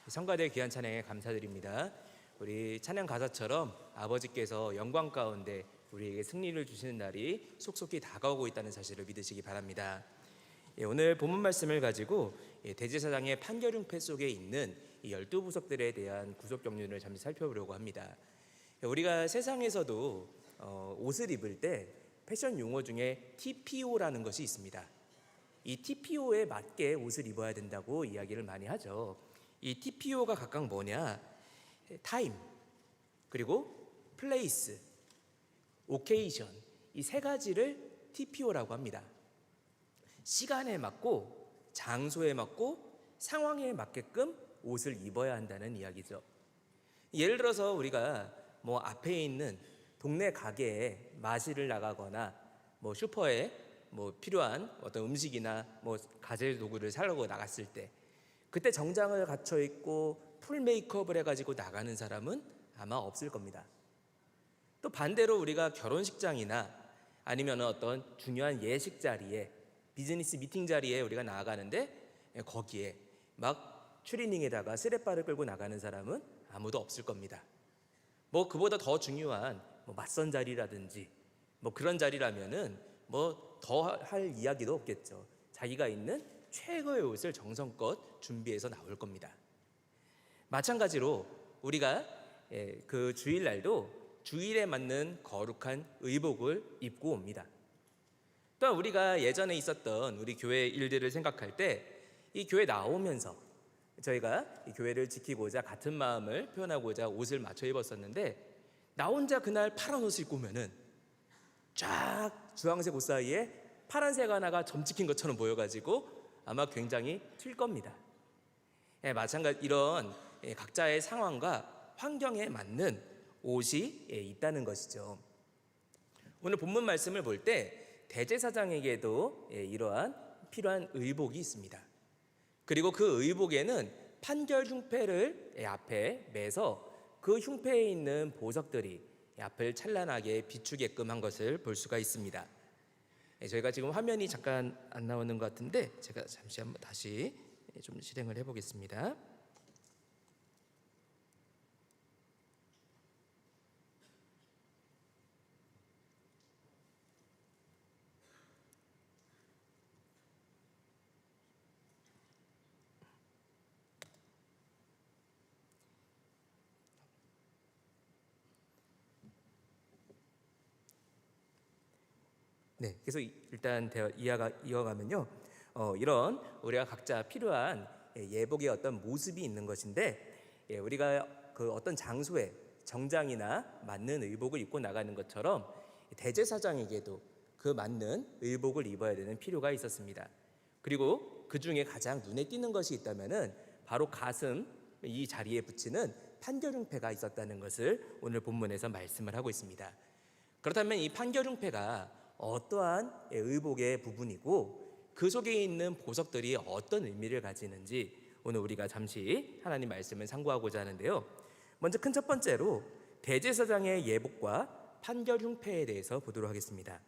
성가대 귀한 찬양에 감사드립니다. 우리 찬양 가사처럼 아버지께서 영광 가운데 우리에게 승리를 주시는 날이 속속히 다가오고 있다는 사실을 믿으시기 바랍니다. 오늘 본문 말씀을 가지고 대제사장의 판결흉패 속에 있는 이 12부석들에 대한 구속 경륜을 잠시 살펴보려고 합니다. 우리가 세상에서도 옷을 입을 때 패션 용어 중에 TPO라는 것이 있습니다. 이 TPO에 맞게 옷을 입어야 된다고 이야기를 많이 하죠. 이 TPO가 각각 뭐냐? 타임, 그리고 플레이스, 오케이션, 이 세 가지를 TPO라고 합니다. 시간에 맞고 장소에 맞고 상황에 맞게끔 옷을 입어야 한다는 이야기죠. 예를 들어서 우리가 앞에 있는 동네 가게에 마실을 나가거나 슈퍼에 필요한 어떤 음식이나 가젤 도구를 사려고 나갔을 때, 그때 정장을 갖춰 입고 풀 메이크업을 해가지고 나가는 사람은 아마 없을 겁니다. 또 반대로 우리가 결혼식장이나 아니면 어떤 중요한 예식 자리에, 비즈니스 미팅 자리에 우리가 나가는데 거기에 막 추리닝에다가 스레바를 끌고 나가는 사람은 아무도 없을 겁니다. 그보다 더 중요한 맞선 자리라든지 그런 자리라면은 더 할 이야기도 없겠죠. 자기가 있는 최고의 옷을 정성껏 준비해서 나올 겁니다. 마찬가지로 우리가 그 주일날도 주일에 맞는 거룩한 의복을 입고 옵니다. 또 우리가 예전에 있었던 우리 교회 일들을 생각할 때 이 교회 나오면서 저희가 이 교회를 지키고자 같은 마음을 표현하고자 옷을 맞춰 입었었는데, 나 혼자 그날 파란 옷을 입고 오면은 쫙 주황색 옷 사이에 파란색 하나가 점 찍힌 것처럼 보여가지고 아마 굉장히 튈 겁니다. 마찬가지 이런 각자의 상황과 환경에 맞는 옷이 있다는 것이죠. 오늘 본문 말씀을 볼 때 대제사장에게도 이러한 필요한 의복이 있습니다. 그리고 그 의복에는 판결 흉패를 앞에 매서 그 흉패에 있는 보석들이 앞을 찬란하게 비추게끔 한 것을 볼 수가 있습니다. 저희가 지금 화면이 잠깐 안 나오는 것 같은데 제가 잠시 한번 다시 좀 실행을 해보겠습니다. 네, 그래서 일단 이어가면요, 이런 우리가 각자 필요한 예복의 어떤 모습이 있는 것인데, 우리가 그 어떤 장소에 정장이나 맞는 의복을 입고 나가는 것처럼 대제사장에게도 그 맞는 의복을 입어야 되는 필요가 있었습니다. 그리고 그 중에 가장 눈에 띄는 것이 있다면은 바로 가슴 이 자리에 붙이는 판결흉패가 있었다는 것을 오늘 본문에서 말씀을 하고 있습니다. 그렇다면 이 판결흉패가 어떠한 의복의 부분이고 그 속에 있는 보석들이 어떤 의미를 가지는지 오늘 우리가 잠시 하나님 말씀을 상고하고자 하는데요. 먼저 큰 첫 번째로 대제사장의 예복과 판결흉패에 대해서 보도록 하겠습니다.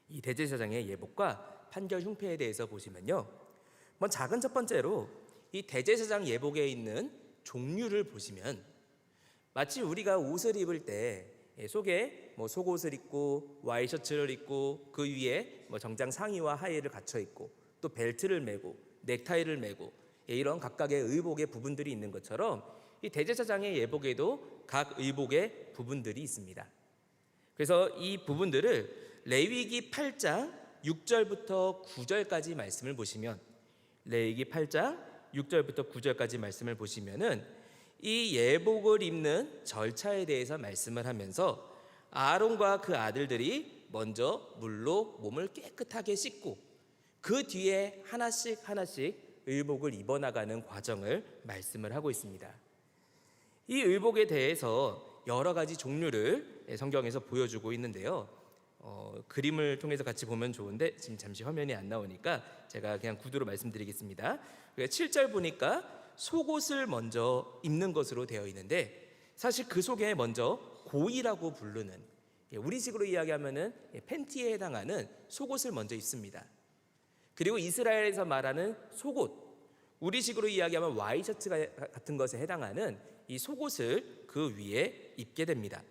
이 대제사장의 예복과 판결흉패에 대해서 보시면요, 작은 첫 번째로 이 대제사장 예복에 있는 종류를 보시면 마치 우리가 옷을 입을 때 속에 속옷을 입고 와이셔츠를 입고 그 위에 정장 상의와 하의를 갖춰 입고 또 벨트를 매고 넥타이를 매고 이런 각각의 의복의 부분들이 있는 것처럼 이 대제사장의 예복에도 각 의복의 부분들이 있습니다. 그래서 이 부분들을 레위기 8장 6절부터 9절까지 말씀을 보시면, 레위기 8장 6절부터 9절까지 말씀을 보시면은 이 예복을 입는 절차에 대해서 말씀을 하면서 아론과 그 아들들이 먼저 물로 몸을 깨끗하게 씻고 그 뒤에 하나씩 의복을 입어나가는 과정을 말씀을 하고 있습니다. 이 의복에 대해서 여러 가지 종류를 성경에서 보여주고 있는데요, 그림을 통해서 같이 보면 좋은데 지금 잠시 화면이 안 나오니까 제가 그냥 구두로 말씀드리겠습니다. 7절 보니까 속옷을 먼저 입는 것으로 되어 있는데, 사실 그 속에 먼저 고이라고 부르는, 우리식으로 이야기하면은 팬티에 해당하는 속옷을 먼저 입습니다. 그리고 이스라엘에서 말하는 속옷, 우리식으로 이야기하면 와이셔츠 같은 것에 해당하는 이 속옷을 그 위에 입게 됩니다.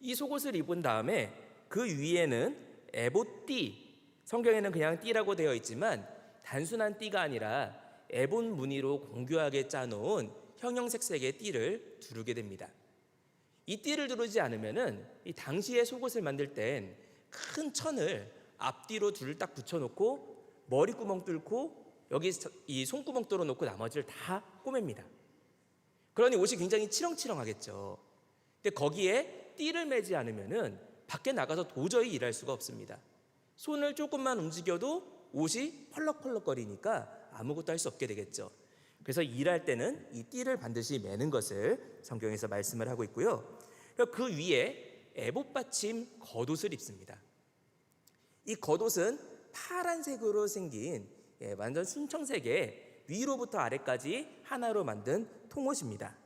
이 속옷을 입은 다음에 그 위에는 에봇띠, 성경에는 그냥 띠라고 되어 있지만 단순한 띠가 아니라 에봇 무늬로 공교하게 짜놓은 형형색색의 띠를 두르게 됩니다. 이 띠를 두르지 않으면은 이 당시의 속옷을 만들 땐 큰 천을 앞뒤로 둘을 딱 붙여놓고 머리구멍 뚫고 여기 이 손구멍 뚫어놓고 나머지를 다 꼬맵니다. 그러니 옷이 굉장히 치렁치렁하겠죠. 근데 거기에 띠를 매지 않으면은 밖에 나가서 도저히 일할 수가 없습니다. 손을 조금만 움직여도 옷이 펄럭펄럭거리니까 아무것도 할 수 없게 되겠죠. 그래서 일할 때는 이 띠를 반드시 매는 것을 성경에서 말씀을 하고 있고요. 그 위에 에봇 받침 겉옷을 입습니다. 이 겉옷은 파란색으로 생긴 완전 순청색의 위로부터 아래까지 하나로 만든 통옷입니다.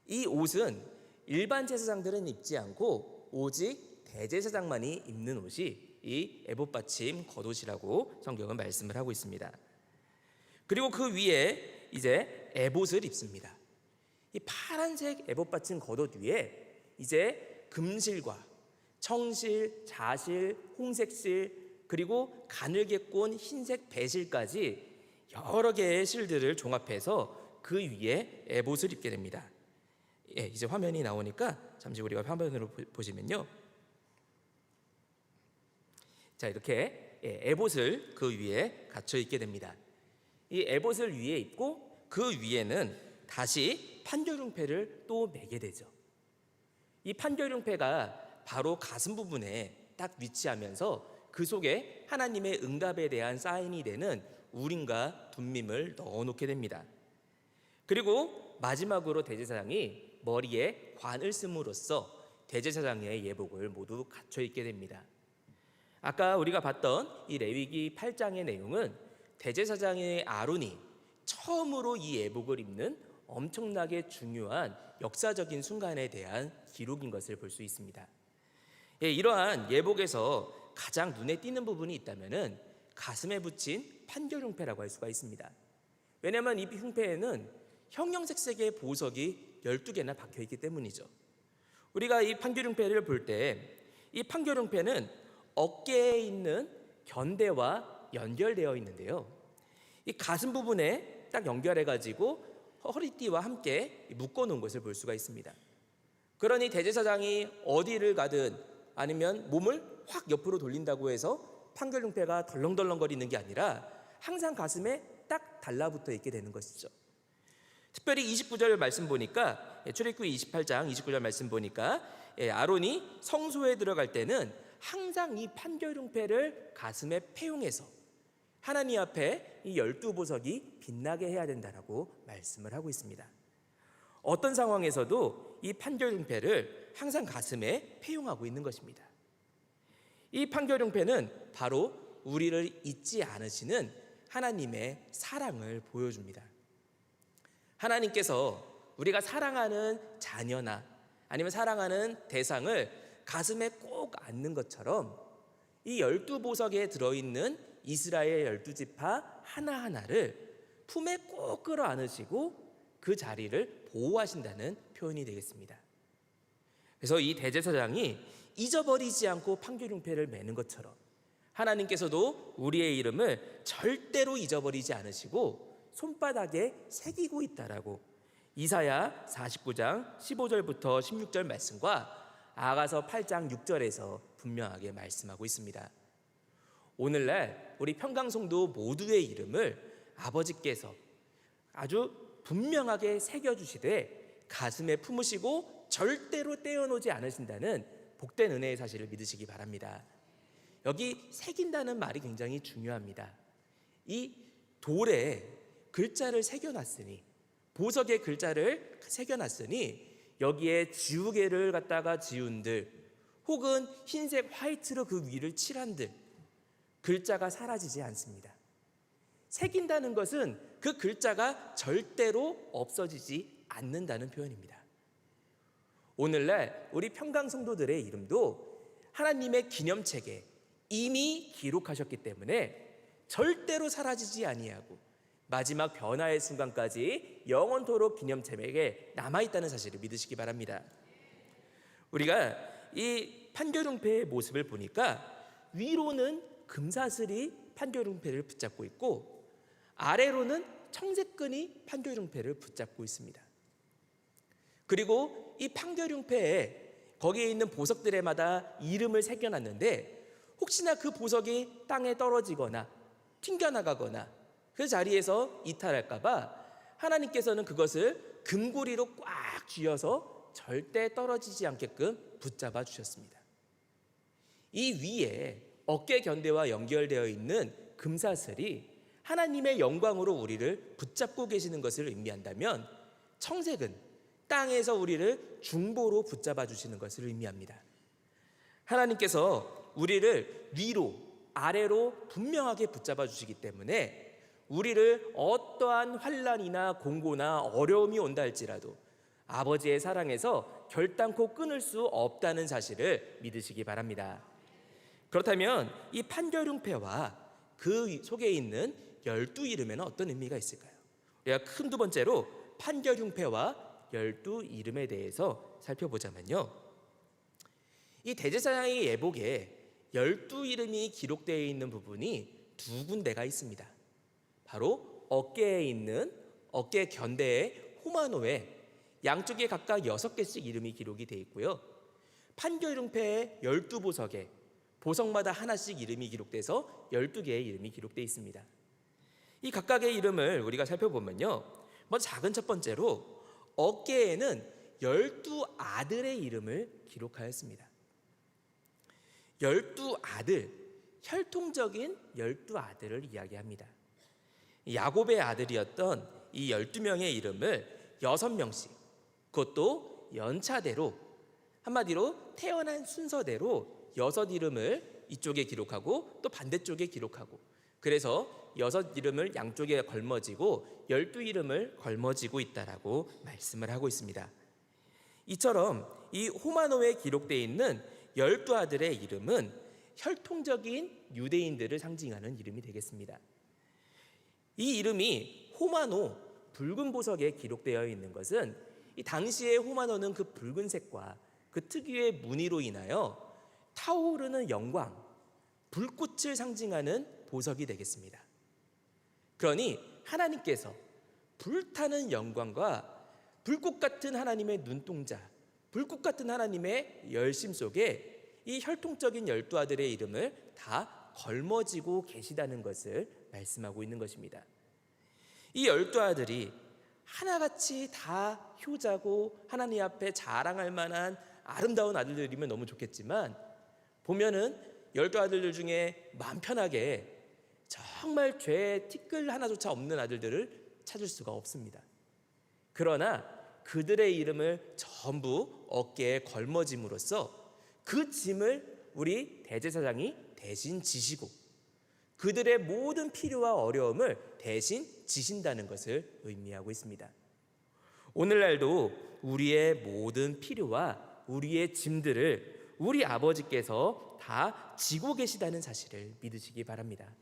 이 옷은 일반 제사장들은 입지 않고 오직 대제사장만이 입는 옷이 이 에봇 받침 겉옷이라고 성경은 말씀을 하고 있습니다. 그리고 그 위에 이제 에봇을 입습니다. 이 파란색 에봇 받침 겉옷 위에 이제 금실과 청실, 자실, 홍색실, 그리고 가늘게 꼰 흰색 배실까지 여러 개의 실들을 종합해서 그 위에 에봇을 입게 됩니다. 이제 화면이 나오니까 잠시 우리가 화면으로 보시면요. 자, 이렇게 에봇을 그 위에 갖춰 입게 됩니다. 이 에봇을 위에 입고 그 위에는 다시 판결용패를 또 매게 되죠. 이 판결용패가 바로 가슴 부분에 딱 위치하면서 그 속에 하나님의 응답에 대한 사인이 되는 우림과 둠밈을 넣어놓게 됩니다. 그리고 마지막으로 대제사장이 머리에 관을 씀으로써 대제사장의 예복을 모두 갖춰 입게 됩니다. 아까 우리가 봤던 이 레위기 8장의 내용은 대제사장의 아론이 처음으로 이 예복을 입는 엄청나게 중요한 역사적인 순간에 대한 기록인 것을 볼 수 있습니다. 이러한 예복에서 가장 눈에 띄는 부분이 있다면은 가슴에 붙인 판결흉패라고 할 수가 있습니다. 왜냐하면 이 흉패에는 형형색색의 보석이 12개나 박혀 있기 때문이죠. 우리가 이 판결흉패를 볼 때 이 판결흉패는 어깨에 있는 견대와 연결되어 있는데요. 이 가슴 부분에 딱 연결해 가지고 허리띠와 함께 묶어 놓은 것을 볼 수가 있습니다. 그러니 대제사장이 어디를 가든 아니면 몸을 확 옆으로 돌린다고 해서 판결흉패가 덜렁덜렁거리는 게 아니라 항상 가슴에 딱 달라붙어 있게 되는 것이죠. 특별히 29절 말씀 보니까 출애굽기 28장 29절 말씀 보니까 아론이 성소에 들어갈 때는 항상 이 판결흉패를 가슴에 패용해서 하나님 앞에 이 12보석이 빛나게 해야 된다라고 말씀을 하고 있습니다. 어떤 상황에서도 이 판결흉패를 항상 가슴에 패용하고 있는 것입니다. 이 판결흉패는 바로 우리를 잊지 않으시는 하나님의 사랑을 보여줍니다. 하나님께서 우리가 사랑하는 자녀나 아니면 사랑하는 대상을 가슴에 꼭 안는 것처럼 이 12보석에 들어있는 이스라엘 12지파 하나하나를 품에 꼭 끌어안으시고 그 자리를 보호하신다는 표현이 되겠습니다. 그래서 이 대제사장이 잊어버리지 않고 판결흉패를 매는 것처럼 하나님께서도 우리의 이름을 절대로 잊어버리지 않으시고 손바닥에 새기고 있다라고 이사야 49장 15절부터 16절 말씀과 아가서 8장 6절에서 분명하게 말씀하고 있습니다. 오늘날 우리 평강성도 모두의 이름을 아버지께서 아주 분명하게 새겨주시되 가슴에 품으시고 절대로 떼어놓지 않으신다는 복된 은혜의 사실을 믿으시기 바랍니다. 여기 새긴다는 말이 굉장히 중요합니다. 이 돌에 글자를 새겨놨으니 보석의 글자를 새겨놨으니 여기에 지우개를 갖다가 지운들 혹은 흰색 화이트로 그 위를 칠한들 글자가 사라지지 않습니다. 새긴다는 것은 그 글자가 절대로 없어지지 않는다는 표현입니다. 오늘날 우리 평강성도들의 이름도 하나님의 기념책에 이미 기록하셨기 때문에 절대로 사라지지 아니하고 마지막 변화의 순간까지 영원토록 기념책에 남아있다는 사실을 믿으시기 바랍니다. 우리가 이 판결웅패의 모습을 보니까 위로는 금사슬이 판결웅패를 붙잡고 있고 아래로는 청색끈이 판결웅패를 붙잡고 있습니다. 그리고 이 판결흉패에 거기에 있는 보석들에마다 이름을 새겨놨는데 혹시나 그 보석이 땅에 떨어지거나 튕겨나가거나 그 자리에서 이탈할까봐 하나님께서는 그것을 금고리로 꽉 쥐어서 절대 떨어지지 않게끔 붙잡아 주셨습니다. 이 위에 어깨 견대와 연결되어 있는 금사슬이 하나님의 영광으로 우리를 붙잡고 계시는 것을 의미한다면 청색은 땅에서 우리를 중보로 붙잡아 주시는 것을 의미합니다. 하나님께서 우리를 위로 아래로 분명하게 붙잡아 주시기 때문에 우리를 어떠한 환난이나 공고나 어려움이 온다 할지라도 아버지의 사랑에서 결단코 끊을 수 없다는 사실을 믿으시기 바랍니다. 그렇다면 이 판결흉패와 그 속에 있는 12이름에는 어떤 의미가 있을까요? 우리가 큰 두 번째로 판결흉패와 12이름에 대해서 살펴보자면요, 이 대제사장의 예복에 12이름이 기록되어 있는 부분이 두 군데가 있습니다. 바로 어깨에 있는 어깨 견대의 호마노에 양쪽에 각각 6개씩 이름이 기록이 되어 있고요, 판결흉패의 12보석에 보석마다 하나씩 이름이 기록돼서 12개의 이름이 기록되어 있습니다. 이 각각의 이름을 우리가 살펴보면요, 먼저 작은 첫 번째로 어깨에는 12아들의 이름을 기록하였습니다. 12아들, 혈통적인 12아들을 이야기합니다. 야곱의 아들이었던 이 12명의 이름을 6명씩, 그것도 연차대로, 한마디로 태어난 순서대로 6 이름을 이쪽에 기록하고 또 반대쪽에 기록하고, 그래서 6 이름을 양쪽에 걸머지고 12 이름을 걸머지고 있다라고 말씀을 하고 있습니다. 이처럼 이 호마노에 기록되어 있는 12아들의 이름은 혈통적인 유대인들을 상징하는 이름이 되겠습니다. 이 이름이 호마노, 붉은 보석에 기록되어 있는 것은 이 당시의 호마노는 그 붉은색과 그 특유의 무늬로 인하여 타오르는 영광, 불꽃을 상징하는 보석이 되겠습니다. 그러니 하나님께서 불타는 영광과 불꽃 같은 하나님의 눈동자, 불꽃 같은 하나님의 열심 속에 이 혈통적인 12아들의 이름을 다 걸머지고 계시다는 것을 말씀하고 있는 것입니다. 이 12아들이 하나같이 다 효자고 하나님 앞에 자랑할 만한 아름다운 아들들이면 너무 좋겠지만, 보면은 12아들들 중에 마음 편하게 정말 죄 티끌 하나조차 없는 아들들을 찾을 수가 없습니다. 그러나 그들의 이름을 전부 어깨에 걸머짐으로써 그 짐을 우리 대제사장이 대신 지시고 그들의 모든 필요와 어려움을 대신 지신다는 것을 의미하고 있습니다. 오늘날도 우리의 모든 필요와 우리의 짐들을 우리 아버지께서 다 지고 계시다는 사실을 믿으시기 바랍니다.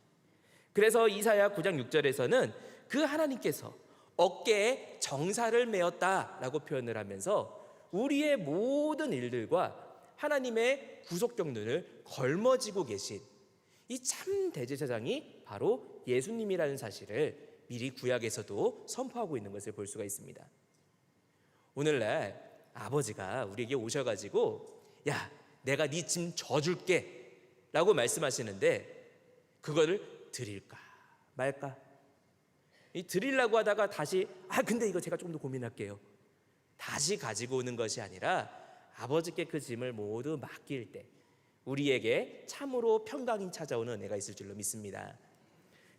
그래서 이사야 9장 6절에서는 그 하나님께서 어깨에 정사를 메었다라고 표현을 하면서 우리의 모든 일들과 하나님의 구속 경륜을 걸머지고 계신 이 참 대제사장이 바로 예수님이라는 사실을 미리 구약에서도 선포하고 있는 것을 볼 수가 있습니다. 오늘날 아버지가 우리에게 오셔가지고 야, 내가 네 짐 져줄게 라고 말씀하시는데 그거를 드릴까 말까? 이 드리려고 하다가 다시 근데 이거 제가 조금 더 고민할게요. 다시 가지고 오는 것이 아니라 아버지께 그 짐을 모두 맡길 때 우리에게 참으로 평강이 찾아오는 은혜가 있을 줄로 믿습니다.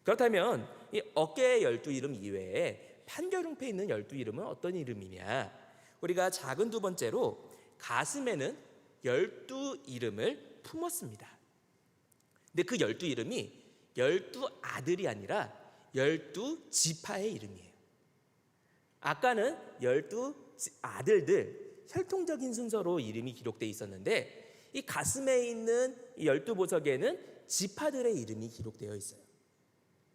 그렇다면 이 어깨의 12이름 이외에 판결흉패에 있는 12이름은 어떤 이름이냐? 우리가 작은 두 번째로 가슴에는 12이름을 품었습니다. 근데 그 12이름이 12아들이 아니라 12지파의 이름이에요. 아까는 12아들들 혈통적인 순서로 이름이 기록되어 있었는데 이 가슴에 있는 이 12보석에는 지파들의 이름이 기록되어 있어요.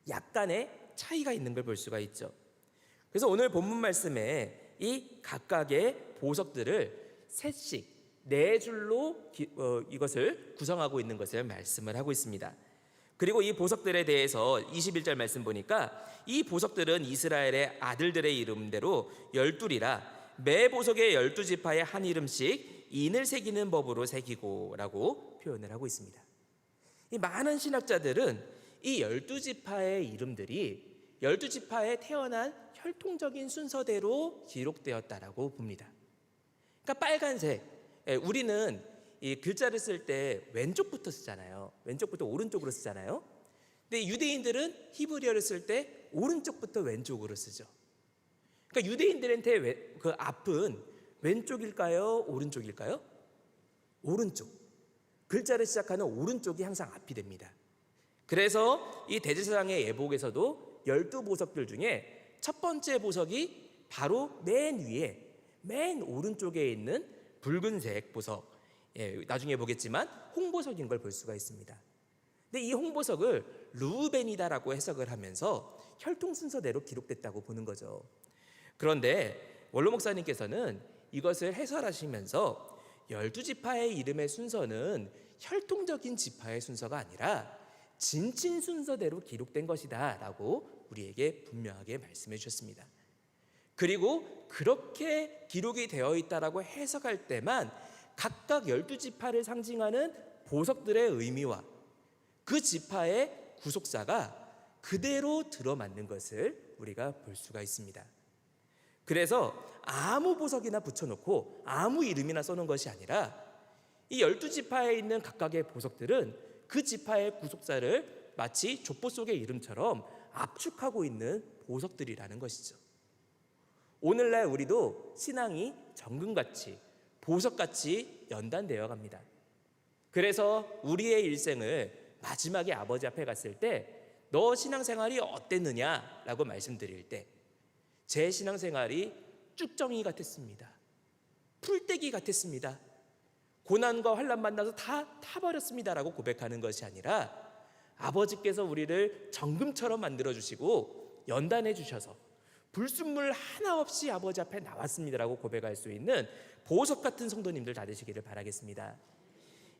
약간의 차이가 있는 걸 볼 수가 있죠. 그래서 오늘 본문 말씀에 이 각각의 보석들을 셋씩 네 줄로 이것을 구성하고 있는 것을 말씀을 하고 있습니다. 그리고 이 보석들에 대해서 21절 말씀 보니까 이 보석들은 이스라엘의 아들들의 이름대로 12이라 매 보석의 12지파에 한 이름씩 인을 새기는 법으로 새기고 라고 표현을 하고 있습니다. 이 많은 신학자들은 이 12지파의 이름들이 12지파에 태어난 혈통적인 순서대로 기록되었다라고 봅니다. 그러니까 빨간색, 우리는 이 글자를 쓸 때 왼쪽부터 쓰잖아요. 왼쪽부터 오른쪽으로 쓰잖아요. 근데 유대인들은 히브리어를 쓸 때 오른쪽부터 왼쪽으로 쓰죠. 그러니까 유대인들한테 그 앞은 왼쪽일까요? 오른쪽일까요? 오른쪽. 글자를 시작하는 오른쪽이 항상 앞이 됩니다. 그래서 이 대제사장의 예복에서도 12보석들 중에 첫 번째 보석이 바로 맨 위에 맨 오른쪽에 있는 붉은색 보석, 나중에 보겠지만 홍보석인 걸 볼 수가 있습니다. 근데 이 홍보석을 르우벤이다라고 해석을 하면서 혈통 순서대로 기록됐다고 보는 거죠. 그런데 원로 목사님께서는 이것을 해설하시면서 12지파의 이름의 순서는 혈통적인 지파의 순서가 아니라 진친 순서대로 기록된 것이다 라고 우리에게 분명하게 말씀해 주셨습니다. 그리고 그렇게 기록이 되어 있다라고 해석할 때만 각각 12지파를 상징하는 보석들의 의미와 그 지파의 구속사가 그대로 들어맞는 것을 우리가 볼 수가 있습니다. 그래서 아무 보석이나 붙여놓고 아무 이름이나 써놓은 것이 아니라 이 12지파에 있는 각각의 보석들은 그 지파의 구속사를 마치 족보 속의 이름처럼 압축하고 있는 보석들이라는 것이죠. 오늘날 우리도 신앙이 정금같이 보석같이 연단되어 갑니다. 그래서 우리의 일생을 마지막에 아버지 앞에 갔을 때 너 신앙생활이 어땠느냐라고 말씀드릴 때 제 신앙생활이 쭉정이 같았습니다. 풀떼기 같았습니다. 고난과 환난 만나서 다 타버렸습니다라고 고백하는 것이 아니라 아버지께서 우리를 정금처럼 만들어주시고 연단해 주셔서 불순물 하나 없이 아버지 앞에 나왔습니다라고 고백할 수 있는 보석 같은 성도님들 다 되시기를 바라겠습니다.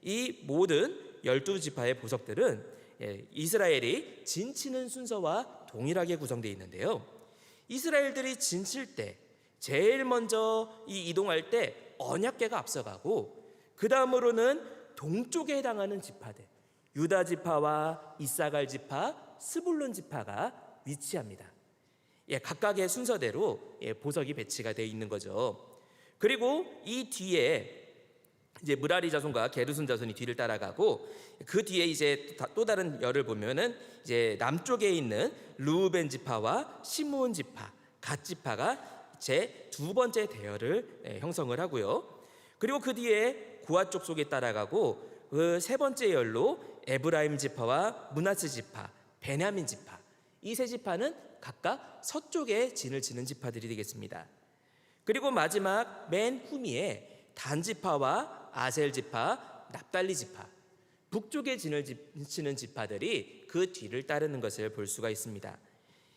이 모든 12지파의 보석들은 이스라엘이 진치는 순서와 동일하게 구성되어 있는데요. 이스라엘들이 진칠 때 제일 먼저 이동할 때 언약궤가 앞서가고 그 다음으로는 동쪽에 해당하는 지파들 유다 지파와 이사갈 지파, 스불론 지파가 위치합니다. 각각의 순서대로 보석이 배치가 되어 있는 거죠. 그리고 이 뒤에 이제 무라리 자손과 게르손 자손이 뒤를 따라가고 그 뒤에 이제 또 다른 열을 보면은 이제 남쪽에 있는 르우벤 지파와 시므온 지파, 갓 지파가 제 두 번째 대열을 형성을 하고요. 그리고 그 뒤에 고아 쪽 속에 따라가고 그 세 번째 열로 에브라임 지파와 므낫세 지파, 베냐민 지파 이 세 지파는 각각 서쪽에 진을 치는 지파들이 되겠습니다. 그리고 마지막 맨 후미에 단 지파와 아셀 지파, 납달리 지파 북쪽에 진을 치는 지파들이 그 뒤를 따르는 것을 볼 수가 있습니다.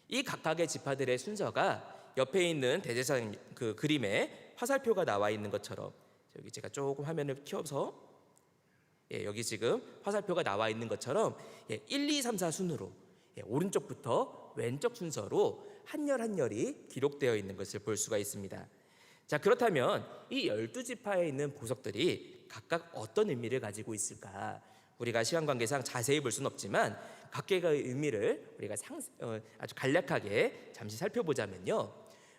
이 각각의 지파들의 순서가 옆에 있는 대제사장 그 그림에 화살표가 나와 있는 것처럼 여기 제가 조금 화면을 키워서 여기 지금 화살표가 나와 있는 것처럼 1, 2, 3, 4 순으로 오른쪽부터 왼쪽 순서로 한 열 한 열이 기록되어 있는 것을 볼 수가 있습니다. 자, 그렇다면 이 12지파에 있는 보석들이 각각 어떤 의미를 가지고 있을까? 우리가 시간 관계상 자세히 볼 수는 없지만 각각의 의미를 우리가 아주 간략하게 잠시 살펴보자면요.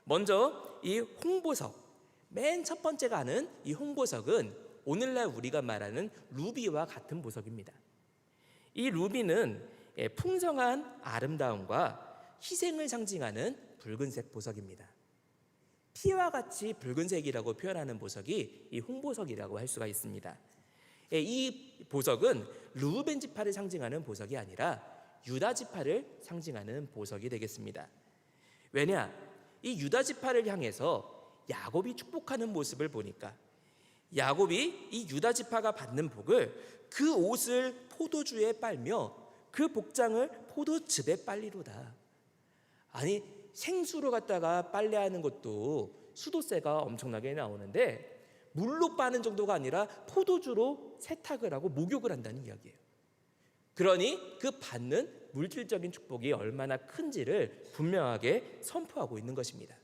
먼저 이 홍보석, 맨 첫 번째가 하는 이 홍보석은 오늘날 우리가 말하는 루비와 같은 보석입니다. 이 루비는 풍성한 아름다움과 희생을 상징하는 붉은색 보석입니다. 피와 같이 붉은색이라고 표현하는 보석이 이 홍보석이라고 할 수가 있습니다. 이 보석은 르우벤 지파를 상징하는 보석이 아니라 유다 지파를 상징하는 보석이 되겠습니다. 왜냐? 이 유다 지파를 향해서 야곱이 축복하는 모습을 보니까 야곱이 이 유다 지파가 받는 복을 그 옷을 포도주에 빨며 그 복장을 포도즙에 빨리로다. 아니, 생수로 갖다가 빨래하는 것도 수도세가 엄청나게 나오는데 물로 빠는 정도가 아니라 포도주로 세탁을 하고 목욕을 한다는 이야기예요. 그러니 그 받는 물질적인 축복이 얼마나 큰지를 분명하게 선포하고 있는 것입니다.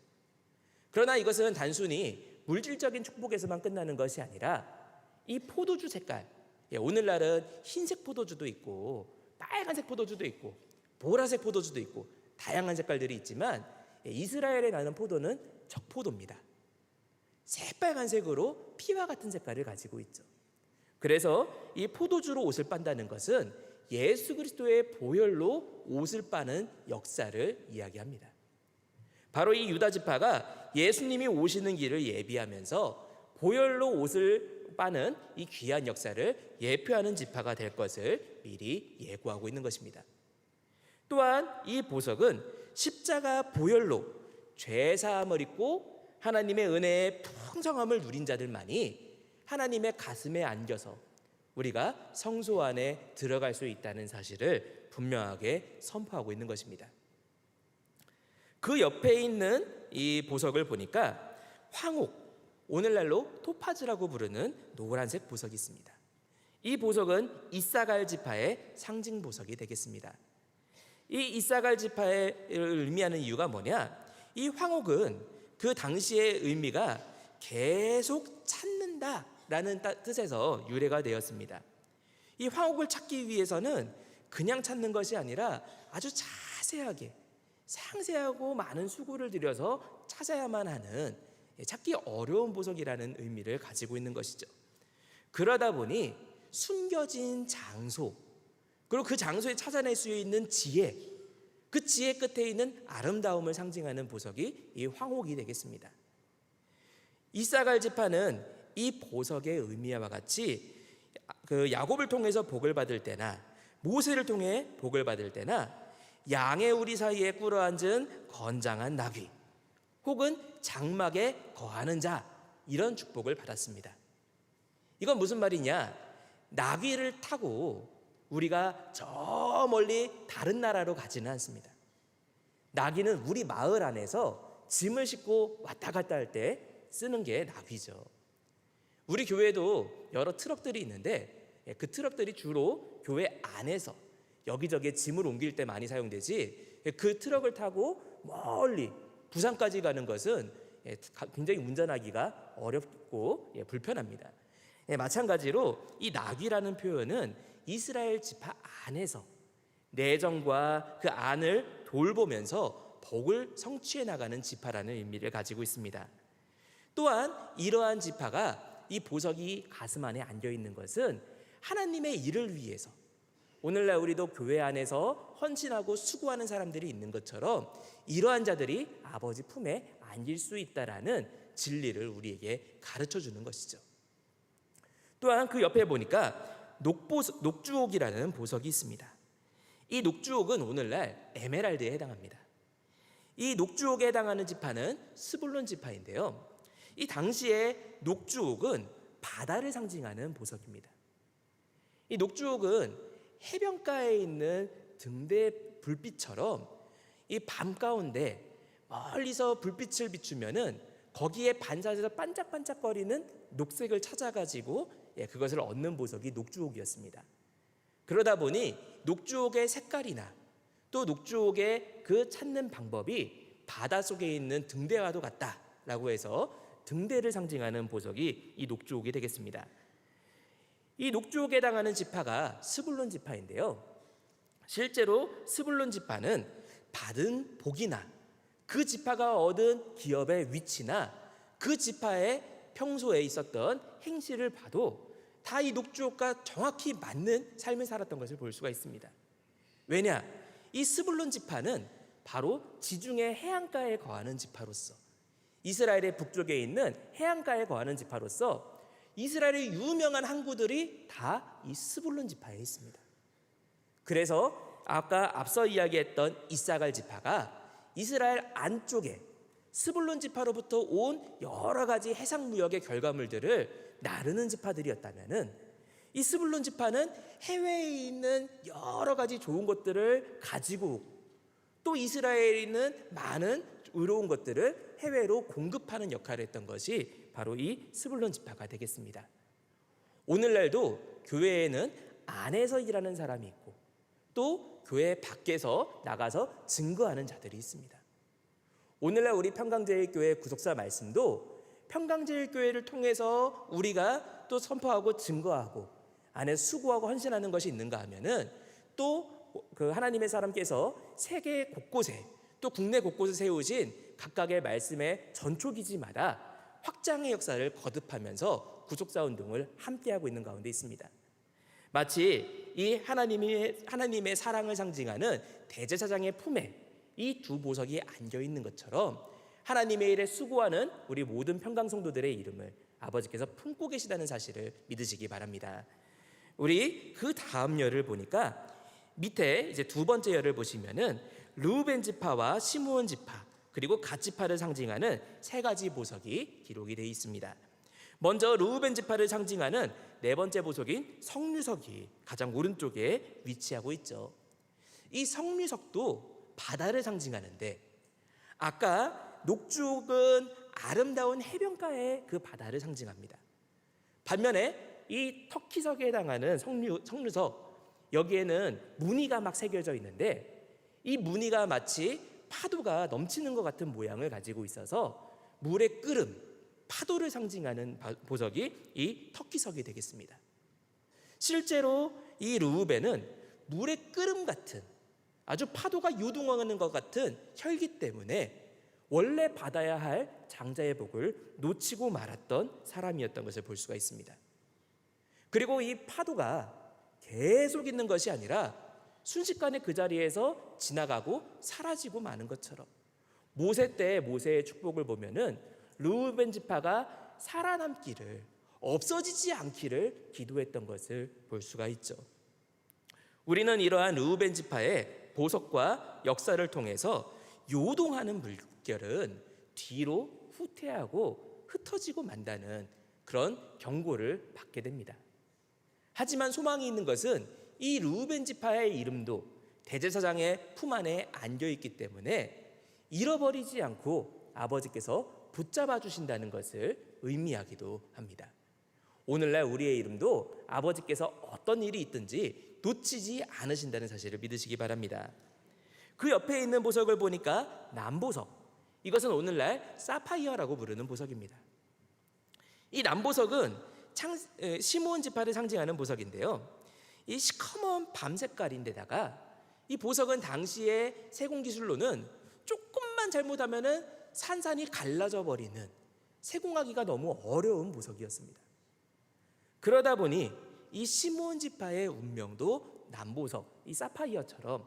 그러나 이것은 단순히 물질적인 축복에서만 끝나는 것이 아니라 이 포도주 색깔, 오늘날은 흰색 포도주도 있고 빨간색 포도주도 있고 보라색 포도주도 있고 다양한 색깔들이 있지만 이스라엘에 나는 포도는 적포도입니다. 새빨간색으로 피와 같은 색깔을 가지고 있죠. 그래서 이 포도주로 옷을 빤다는 것은 예수 그리스도의 보혈로 옷을 빠는 역사를 이야기합니다. 바로 이 유다 지파가 예수님이 오시는 길을 예비하면서 보혈로 옷을 빠는 이 귀한 역사를 예표하는 지파가 될 것을 미리 예고하고 있는 것입니다. 또한 이 보석은 십자가 보혈로 죄사함을 입고 하나님의 은혜의 풍성함을 누린 자들만이 하나님의 가슴에 안겨서 우리가 성소 안에 들어갈 수 있다는 사실을 분명하게 선포하고 있는 것입니다. 그 옆에 있는 이 보석을 보니까 황옥, 오늘날로 토파즈라고 부르는 노란색 보석이 있습니다. 이 보석은 이사갈 지파의 상징 보석이 되겠습니다. 이 이사갈 지파를 의미하는 이유가 뭐냐? 이 황옥은 그 당시의 의미가 계속 찾는다라는 뜻에서 유래가 되었습니다. 이 황옥을 찾기 위해서는 그냥 찾는 것이 아니라 아주 자세하게 상세하고 많은 수고를 들여서 찾아야만 하는 찾기 어려운 보석이라는 의미를 가지고 있는 것이죠. 그러다 보니 숨겨진 장소, 그리고 그 장소에 찾아낼 수 있는 지혜, 그 지혜 끝에 있는 아름다움을 상징하는 보석이 이 황옥이 되겠습니다. 이사갈 지파는 이 보석의 의미와 같이 그 야곱을 통해서 복을 받을 때나 모세를 통해 복을 받을 때나 양의 우리 사이에 꿇어앉은 건장한 나귀 혹은 장막에 거하는 자, 이런 축복을 받았습니다. 이건 무슨 말이냐? 나귀를 타고 우리가 저 멀리 다른 나라로 가지는 않습니다. 나귀는 우리 마을 안에서 짐을 싣고 왔다 갔다 할 때 쓰는 게 나귀죠. 우리 교회도 여러 트럭들이 있는데 그 트럭들이 주로 교회 안에서 여기저기 짐을 옮길 때 많이 사용되지, 그 트럭을 타고 멀리 부산까지 가는 것은 굉장히 운전하기가 어렵고 불편합니다. 마찬가지로 이 나귀라는 표현은 이스라엘 지파 안에서 내정과 그 안을 돌보면서 복을 성취해 나가는 지파라는 의미를 가지고 있습니다. 또한 이러한 지파가 이 보석이 가슴 안에 안겨 있는 것은 하나님의 일을 위해서, 오늘날 우리도 교회 안에서 헌신하고 수고하는 사람들이 있는 것처럼 이러한 자들이 아버지 품에 안길 수 있다라는 진리를 우리에게 가르쳐 주는 것이죠. 또한 그 옆에 보니까 녹주옥이라는 보석이 있습니다. 이 녹주옥은 오늘날 에메랄드에 해당합니다. 이 녹주옥에 해당하는 지파는 스불론 지파인데요, 이 당시에 녹주옥은 바다를 상징하는 보석입니다. 이 녹주옥은 해변가에 있는 등대 불빛처럼 이 밤 가운데 멀리서 불빛을 비추면은 거기에 반사해서 반짝반짝거리는 녹색을 찾아가지고 그것을 얻는 보석이 녹주옥이었습니다. 그러다 보니 녹주옥의 색깔이나 또 녹주옥의 그 찾는 방법이 바닷속에 있는 등대와도 같다라고 해서 등대를 상징하는 보석이 이 녹주옥이 되겠습니다. 이 녹주옥에 해당하는 지파가 스불론 지파인데요, 실제로 스불론 지파는 받은 복이나 그 지파가 얻은 기업의 위치나 그 지파의 평소에 있었던 행실을 봐도 다 이 녹주옥과 정확히 맞는 삶을 살았던 것을 볼 수가 있습니다. 왜냐? 이 스불론 지파는 바로 지중해 해안가에 거하는 지파로서, 이스라엘의 북쪽에 있는 해안가에 거하는 지파로서 이스라엘의 유명한 항구들이 다 이 스불론 지파에 있습니다. 그래서 아까 앞서 이야기했던 이사갈 지파가 이스라엘 안쪽에 스불론 지파로부터 온 여러 가지 해상 무역의 결과물들을 나르는 지파들이었다면은, 이 스불론 지파는 해외에 있는 여러 가지 좋은 것들을 가지고 또 또 이스라엘에는 많은 의로운 것들을 해외로 공급하는 역할을 했던 것이 바로 이 스불론 지파가 되겠습니다. 오늘날도 교회에는 안에서 일하는 사람이 있고 또 교회 밖에서 나가서 증거하는 자들이 있습니다. 오늘날 우리 평강제일교회 구속사 말씀도 평강제일교회를 통해서 우리가 또 선포하고 증거하고 안에 수고하고 헌신하는 것이 있는가 하면은 또 그 하나님의 사람께서 세계 곳곳에 또 국내 곳곳에 세우신 각각의 말씀의 전초기지마다 확장의 역사를 거듭하면서 구속사 운동을 함께하고 있는 가운데 있습니다. 마치 이 하나님의 사랑을 상징하는 대제사장의 품에 이 두 보석이 안겨 있는 것처럼 하나님의 일에 수고하는 우리 모든 평강성도들의 이름을 아버지께서 품고 계시다는 사실을 믿으시기 바랍니다. 우리 그 다음 열을 보니까 밑에 이제 두 번째 열을 보시면은 르우벤 지파와 시므온 지파 그리고 갓 지파를 상징하는 세 가지 보석이 기록이 되어 있습니다. 먼저 르우벤 지파를 상징하는 네 번째 보석인 성류석이 가장 오른쪽에 위치하고 있죠. 이 성류석도 바다를 상징하는데 아까 녹죽은 아름다운 해변가의 그 바다를 상징합니다. 반면에 이 터키석에 해당하는 성류석 여기에는 무늬가 막 새겨져 있는데 이 무늬가 마치 파도가 넘치는 것 같은 모양을 가지고 있어서 물의 끓음, 파도를 상징하는 보석이 이 터키석이 되겠습니다. 실제로 이 르우벤은 물의 끓음 같은 아주 파도가 요동하는 것 같은 혈기 때문에 원래 받아야 할 장자의 복을 놓치고 말았던 사람이었던 것을 볼 수가 있습니다. 그리고 이 파도가 계속 있는 것이 아니라 순식간에 그 자리에서 지나가고 사라지고 마는 것처럼 모세 때 모세의 축복을 보면은 르우벤 지파가 살아남기를 없어지지 않기를 기도했던 것을 볼 수가 있죠. 우리는 이러한 르우벤 지파의 보석과 역사를 통해서 요동하는 물결은 뒤로 후퇴하고 흩어지고 만다는 그런 경고를 받게 됩니다. 하지만 소망이 있는 것은 이 르우벤 지파의 이름도 대제사장의 품 안에 안겨 있기 때문에 잃어버리지 않고 아버지께서 붙잡아 주신다는 것을 의미하기도 합니다. 오늘날 우리의 이름도 아버지께서 어떤 일이 있든지 놓치지 않으신다는 사실을 믿으시기 바랍니다. 그 옆에 있는 보석을 보니까 남보석, 이것은 오늘날 사파이어라고 부르는 보석입니다. 이 남보석은 시므온 지파를 상징하는 보석인데요, 이 시커먼 밤 색깔인데다가 이 보석은 당시의 세공 기술로는 조금만 잘못하면은 산산이 갈라져 버리는 세공하기가 너무 어려운 보석이었습니다. 그러다 보니 이 시므온 지파의 운명도 남보석, 이 사파이어처럼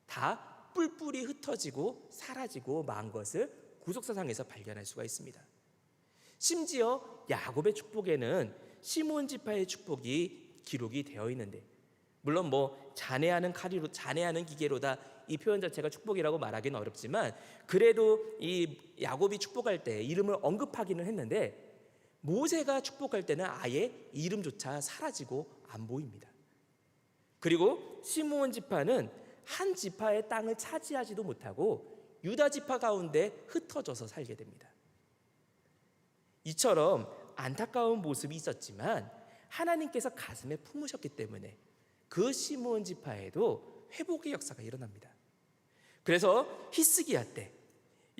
다 뿔뿔이 흩어지고 사라지고 만 것을 구속사상에서 발견할 수가 있습니다. 심지어 야곱의 축복에는 시므온 지파의 축복이 기록이 되어 있는데, 물론 자네하는 칼이로 자네하는 기계로다, 이 표현 자체가 축복이라고 말하기는 어렵지만 그래도 이 야곱이 축복할 때 이름을 언급하기는 했는데 모세가 축복할 때는 아예 이름조차 사라지고 안 보입니다. 그리고 시므온 지파는 한 지파의 땅을 차지하지도 못하고 유다 지파 가운데 흩어져서 살게 됩니다. 이처럼 안타까운 모습이 있었지만 하나님께서 가슴에 품으셨기 때문에 그 시므온 지파에도 회복의 역사가 일어납니다. 그래서 히스기야 때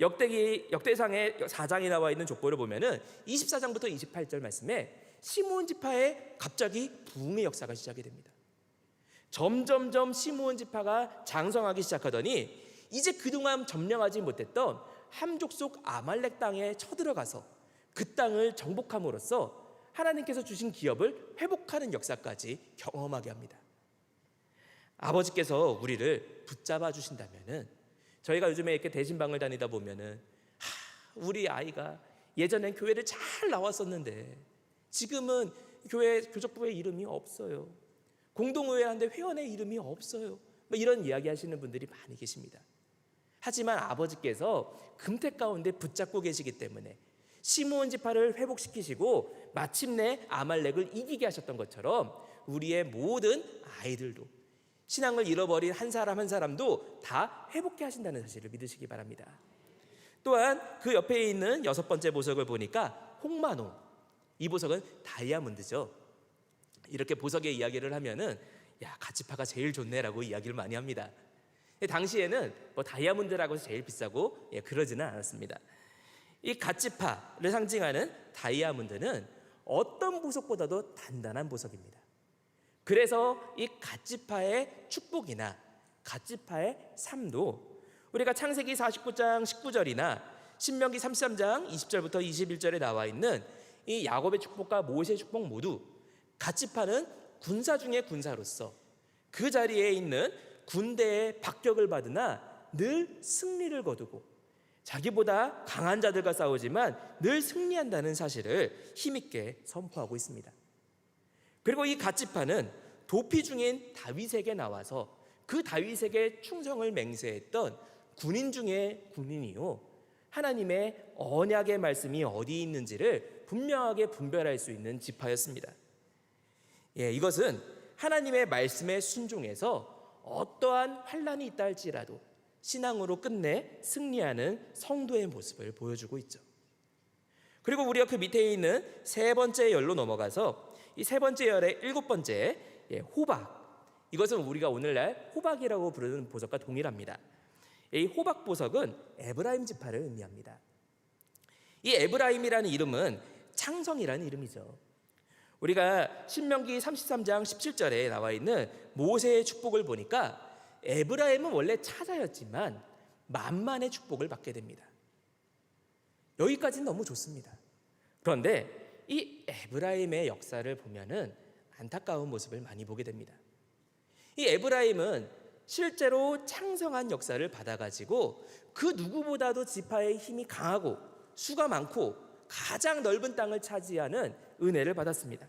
역대상의 4장에 나와 있는 족보를 보면은 24장부터 28절 말씀에 시므온 지파에 갑자기 부흥의 역사가 시작이 됩니다. 점점점 시므온 지파가 장성하기 시작하더니 이제 그동안 점령하지 못했던 함족속 아말렉 땅에 쳐들어가서 그 땅을 정복함으로써 하나님께서 주신 기업을 회복하는 역사까지 경험하게 합니다. 아버지께서 우리를 붙잡아 주신다면은, 저희가 요즘에 이렇게 대신방을 다니다 보면은 우리 아이가 예전엔 교회를 잘 나왔었는데 지금은 교회 교적부에 이름이 없어요. 공동의회 하는데 회원의 이름이 없어요. 이런 이야기 하시는 분들이 많이 계십니다. 하지만 아버지께서 금태 가운데 붙잡고 계시기 때문에 시므온 지파를 회복시키시고 마침내 아말렉을 이기게 하셨던 것처럼 우리의 모든 아이들도 신앙을 잃어버린 한 사람 한 사람도 다 회복케 하신다는 사실을 믿으시기 바랍니다. 또한 그 옆에 있는 6번째 보석을 보니까 홍마노, 이 보석은 다이아몬드죠. 이렇게 보석의 이야기를 하면은 야, 가치파가 제일 좋네라고 이야기를 많이 합니다. 당시에는 뭐 다이아몬드라고 해서 제일 비싸고 그러지는 않았습니다. 이 가치파를 상징하는 다이아몬드는 어떤 보석보다도 단단한 보석입니다. 그래서 이 가치파의 축복이나 가치파의 삶도 우리가 창세기 49장 19절이나 신명기 33장 20절부터 21절에 나와 있는 이 야곱의 축복과 모세의 축복 모두 가치파는 군사 중의 군사로서 그 자리에 있는 군대의 박격을 받으나 늘 승리를 거두고 자기보다 강한 자들과 싸우지만 늘 승리한다는 사실을 힘있게 선포하고 있습니다. 그리고 이 가치파는 도피 중인 다윗에게 나와서 그 다윗에게 충성을 맹세했던 군인 중에 군인이요, 하나님의 언약의 말씀이 어디 있는지를 분명하게 분별할 수 있는 지파였습니다. 이것은 하나님의 말씀에 순종해서 어떠한 환난이 있다 할지라도 신앙으로 끝내 승리하는 성도의 모습을 보여주고 있죠. 그리고 우리가 그 밑에 있는 3번째 열로 넘어가서 이 3번째 열의 7번째 호박, 이것은 우리가 오늘날 호박이라고 부르는 보석과 동일합니다. 이 호박 보석은 에브라임 지파를 의미합니다. 이 에브라임이라는 이름은 창성이라는 이름이죠. 우리가 신명기 33장 17절에 나와 있는 모세의 축복을 보니까 에브라임은 원래 차자였지만 만만의 축복을 받게 됩니다. 여기까지는 너무 좋습니다. 그런데 이 에브라임의 역사를 보면은 안타까운 모습을 많이 보게 됩니다. 이 에브라임은 실제로 창성한 역사를 받아가지고 그 누구보다도 지파의 힘이 강하고 수가 많고 가장 넓은 땅을 차지하는 은혜를 받았습니다.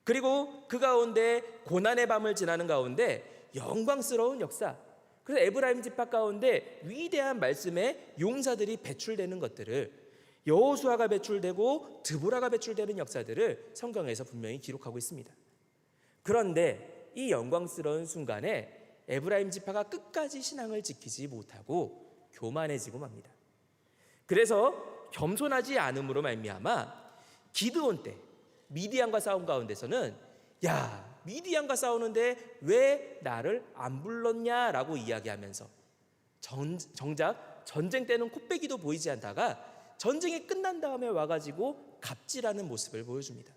그리고 그 가운데 고난의 밤을 지나는 가운데 영광스러운 역사, 그래서 에브라임 지파 가운데 위대한 말씀의 용사들이 배출되는 것들을, 여호수아가 배출되고 드보라가 배출되는 역사들을 성경에서 분명히 기록하고 있습니다. 그런데 이 영광스러운 순간에 에브라임 지파가 끝까지 신앙을 지키지 못하고 교만해지고 맙니다. 그래서 겸손하지 않음으로 말미암아 기드온 때 미디안과 싸운 가운데서는 야, 미디안과 싸우는데 왜 나를 안 불렀냐라고 이야기하면서 정작 전쟁 때는 코빼기도 보이지 않다가 전쟁이 끝난 다음에 와가지고 갑질하는 모습을 보여줍니다.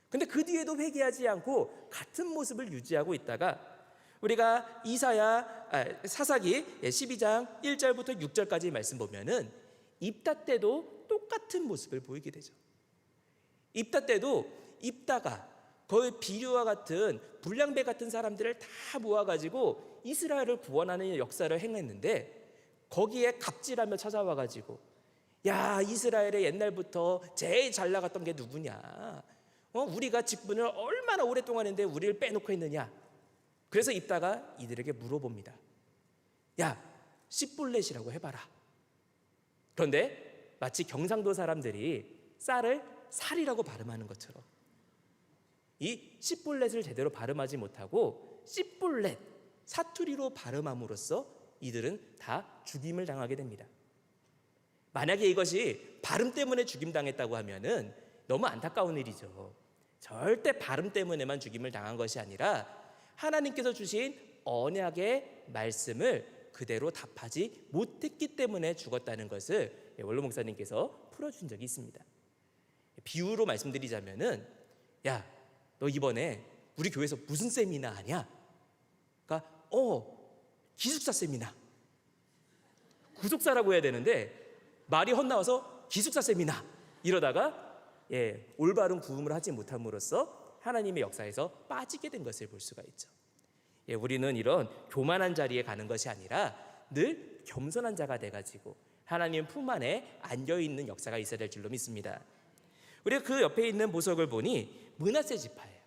근데 그 뒤에도 회개하지 않고 같은 모습을 유지하고 있다가 우리가 사사기 12장 1절부터 6절까지 말씀 보면은 입다 때도 똑같은 모습을 보이게 되죠. 입다 때도 입다가 거의 비류와 같은 불량배 같은 사람들을 다 모아가지고 이스라엘을 구원하는 역사를 행했는데 거기에 갑질하며 찾아와가지고 야, 이스라엘의 옛날부터 제일 잘 나갔던 게 누구냐? 우리가 직분을 얼마나 오랫동안 했는데 우리를 빼놓고 했느냐? 그래서 입다가 이들에게 물어봅니다. 야, 씨뿔렛이라고 해봐라. 그런데 마치 경상도 사람들이 쌀을 살이라고 발음하는 것처럼 이 씨뿔렛을 제대로 발음하지 못하고 씨뿔렛, 사투리로 발음함으로써 이들은 다 죽임을 당하게 됩니다. 만약에 이것이 발음 때문에 죽임당했다고 하면은 너무 안타까운 일이죠. 절대 발음 때문에만 죽임을 당한 것이 아니라 하나님께서 주신 언약의 말씀을 그대로 답하지 못했기 때문에 죽었다는 것을 원로 목사님께서 풀어준 적이 있습니다. 비유로 말씀드리자면은 야, 너 이번에 우리 교회에서 무슨 세미나 하냐? 그러니까 기숙사 세미나. 구속사라고 해야 되는데 말이 헛나와서 기숙사 세미나 이러다가 올바른 구음을 하지 못함으로써 하나님의 역사에서 빠지게 된 것을 볼 수가 있죠. 우리는 이런 교만한 자리에 가는 것이 아니라 늘 겸손한 자가 돼가지고 하나님 품 안에 안겨있는 역사가 있어야 될 줄로 믿습니다. 우리가 그 옆에 있는 보석을 보니 므낫세 지파예요.